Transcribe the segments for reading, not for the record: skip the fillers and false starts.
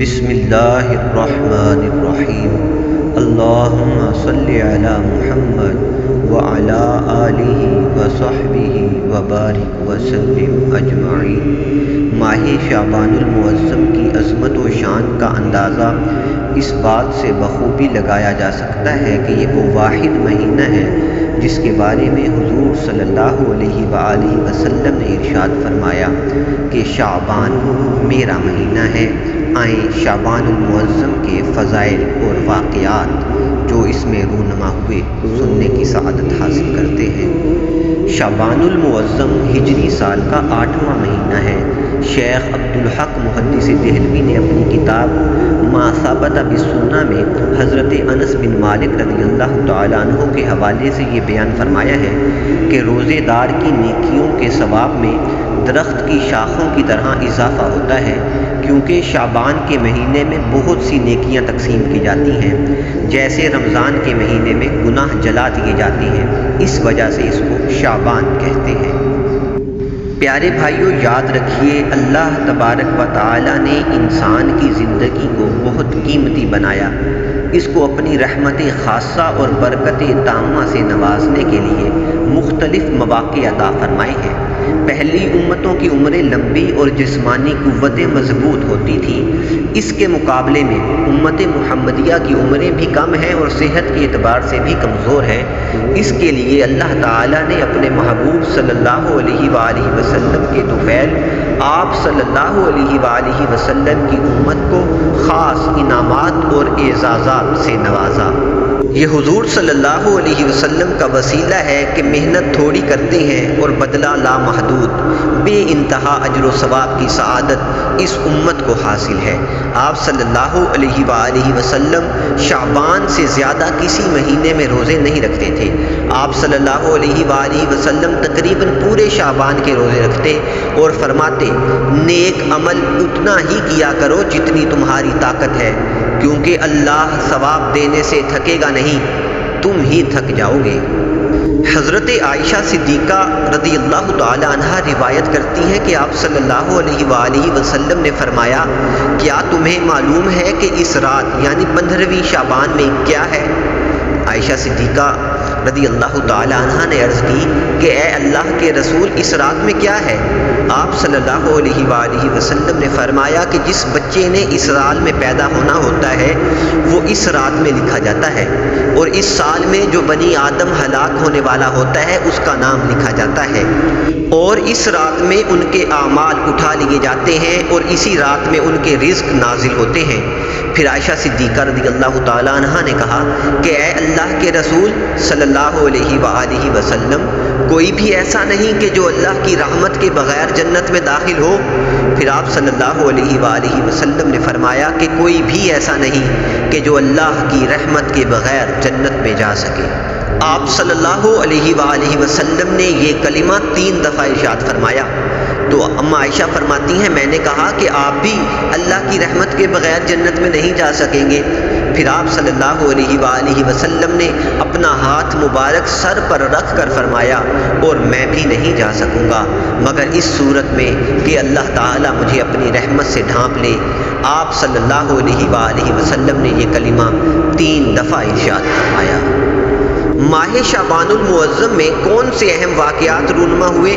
بسم اللہ الرحمن الرحیم اللہم صلی علی محمد وعلی آلہ وصحبہ وبارک وسلم اجمعین۔ ماہ شعبان المعظم کی عظمت و شان کا اندازہ اس بات سے بخوبی لگایا جا سکتا ہے کہ یہ وہ واحد مہینہ ہے جس کے بارے میں حضور صلی اللہ علیہ وآلہ وسلم نے ارشاد فرمایا کہ شعبان میرا مہینہ ہے، آئیں شعبان المعظم کے فضائل اور واقعات جو اس میں رونما ہوئے سننے کی سعادت حاصل کرتے ہیں۔ شعبان المعظم ہجری سال کا 8واں مہینہ ہے۔ شیخ عبدالحق محدث دہلوی نے اپنی کتاب ما ثبت بالسنہ میں حضرت انس بن مالک رضی اللہ تعالیٰ عنہ کے حوالے سے یہ بیان فرمایا ہے کہ روزے دار کی نیکیوں کے ثواب میں درخت کی شاخوں کی طرح اضافہ ہوتا ہے، کیونکہ شعبان کے مہینے میں بہت سی نیکیاں تقسیم کی جاتی ہیں، جیسے رمضان کے مہینے میں گناہ جلا دیے جاتے ہیں، اس وجہ سے اس کو شعبان کہتے ہیں۔ پیارے بھائیوں، یاد رکھیے اللہ تبارک و تعالی نے انسان کی زندگی کو بہت قیمتی بنایا، اس کو اپنی رحمت خاصہ اور برکت تامہ سے نوازنے کے لیے مختلف مواقع عطا فرمائے ہیں۔ پہلی امتوں کی عمریں لمبی اور جسمانی قوتیں مضبوط ہوتی تھیں، اس کے مقابلے میں امت محمدیہ کی عمریں بھی کم ہیں اور صحت کے اعتبار سے بھی کمزور ہیں۔ اس کے لیے اللہ تعالیٰ نے اپنے محبوب صلی اللہ علیہ وآلہ وسلم کے طفیل آپ صلی اللہ علیہ وآلہ وسلم کی امت کو خاص انعامات اور اعزازات سے نوازا۔ یہ حضور صلی اللہ علیہ وسلم کا وسیلہ ہے کہ محنت تھوڑی کرتے ہیں اور بدلہ لامحدود بے انتہا اجر و ثواب کی سعادت اس امت کو حاصل ہے۔ آپ صلی اللہ علیہ وآلہ وسلم شعبان سے زیادہ کسی مہینے میں روزے نہیں رکھتے تھے۔ آپ صلی اللہ علیہ وآلہ وسلم تقریباً پورے شعبان کے روزے رکھتے اور فرماتے، نیک عمل اتنا ہی کیا کرو جتنی تمہاری طاقت ہے، کیونکہ اللہ ثواب دینے سے تھکے گا نہیں، تم ہی تھک جاؤ گے۔ حضرت عائشہ صدیقہ رضی اللہ تعالی عنہا روایت کرتی ہیں کہ آپ صلی اللہ علیہ وآلہ وسلم نے فرمایا، کیا تمہیں معلوم ہے کہ اس رات یعنی 15ویں شعبان میں کیا ہے؟ عائشہ صدیقہ رضی اللہ تعالی عنہ نے عرض کی کہ اے اللہ کے رسول، اس رات میں کیا ہے؟ آپ صلی اللہ علیہ وآلہ وسلم نے فرمایا کہ جس بچے نے اس سال میں پیدا ہونا ہوتا ہے وہ اس رات میں لکھا جاتا ہے، اور اس سال میں جو بنی آدم ہلاک ہونے والا ہوتا ہے اس کا نام لکھا جاتا ہے، اور اس رات میں ان کے اعمال اٹھا لیے جاتے ہیں، اور اسی رات میں ان کے رزق نازل ہوتے ہیں۔ پھر عائشہ صدیقہ رضی اللہ تعالیٰ عنہ نے کہا کہ اے اللہ کے رسول صلی اللہ علیہ وآلہ وسلم، کوئی بھی ایسا نہیں کہ جو اللہ کی رحمت کے بغیر جنت میں داخل ہو؟ پھر آپ صلی اللہ علیہ وآلہ وسلم نے فرمایا کہ کوئی بھی ایسا نہیں کہ جو اللہ کی رحمت کے بغیر جنت میں جا سکے۔ آپ صلی اللہ علیہ وآلہ وسلم نے یہ کلمہ 3 دفعہ ارشاد فرمایا۔ تو اما عائشہ فرماتی ہیں، میں نے کہا کہ آپ بھی اللہ کی رحمت کے بغیر جنت میں نہیں جا سکیں گے۔ پھر آپ صلی اللہ علیہ وآلہ وسلم نے اپنا ہاتھ مبارک سر پر رکھ کر فرمایا، اور میں بھی نہیں جا سکوں گا مگر اس صورت میں کہ اللہ تعالیٰ مجھے اپنی رحمت سے ڈھانپ لے۔ آپ صلی اللہ علیہ وآلہ وسلم نے یہ کلمہ 3 دفعہ ارشاد فرمایا۔ ماہ شعبان المعظم میں کون سے اہم واقعات رونما ہوئے؟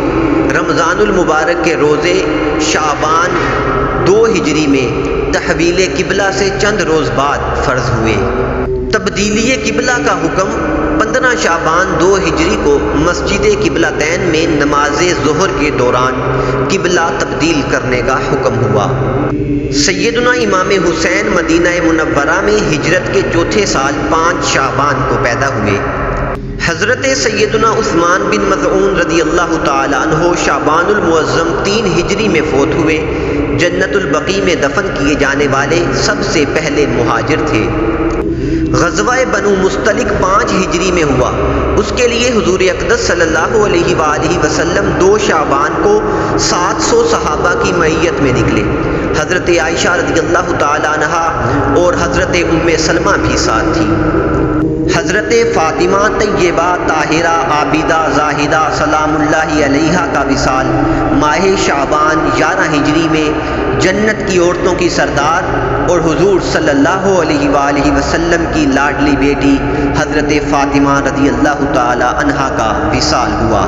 رمضان المبارک کے روزے شعبان 2 ہجری میں تحویل قبلہ سے چند روز بعد فرض ہوئے۔ تبدیلی قبلہ کا حکم 15 شعبان 2 ہجری کو مسجد قبلتین میں نماز ظہر کے دوران قبلہ تبدیل کرنے کا حکم ہوا۔ سیدنا امام حسین مدینہ منورہ میں ہجرت کے 4تھے سال 5 شعبان کو پیدا ہوئے۔ حضرت سیدنا عثمان بن مظعون رضی اللہ تعالی عنہ شعبان المعظم 3 ہجری میں فوت ہوئے۔ جنت البقیع میں دفن کیے جانے والے سب سے پہلے مہاجر تھے۔ غزوہ بنو مستلق 5 ہجری میں ہوا۔ اس کے لیے حضور اقدس صلی اللہ علیہ وآلہ وسلم 2 شعبان کو 700 صحابہ کی معیت میں نکلے۔ حضرت عائشہ رضی اللہ تعالی عنہا اور حضرت ام سلمہ بھی ساتھ تھیں۔ حضرت فاطمہ طیبہ طاہرہ عابدہ زاہدہ سلام اللہ علیہا کا وصال ماہ شعبان 11 ہجری میں جنت کی عورتوں کی سردار اور حضور صلی اللہ علیہ وآلہ وسلم کی لاڈلی بیٹی حضرت فاطمہ رضی اللہ تعالی عنہا کا وصال ہوا۔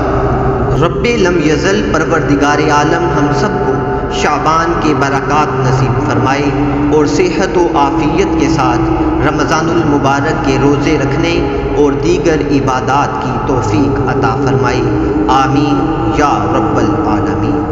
رب لم یزل پروردگار عالم ہم سب کو شعبان کے برکات نصیب فرمائے اور صحت و عافیت کے ساتھ رمضان المبارک کے روزے رکھنے اور دیگر عبادات کی توفیق عطا فرمائے، آمین یا رب العالمین۔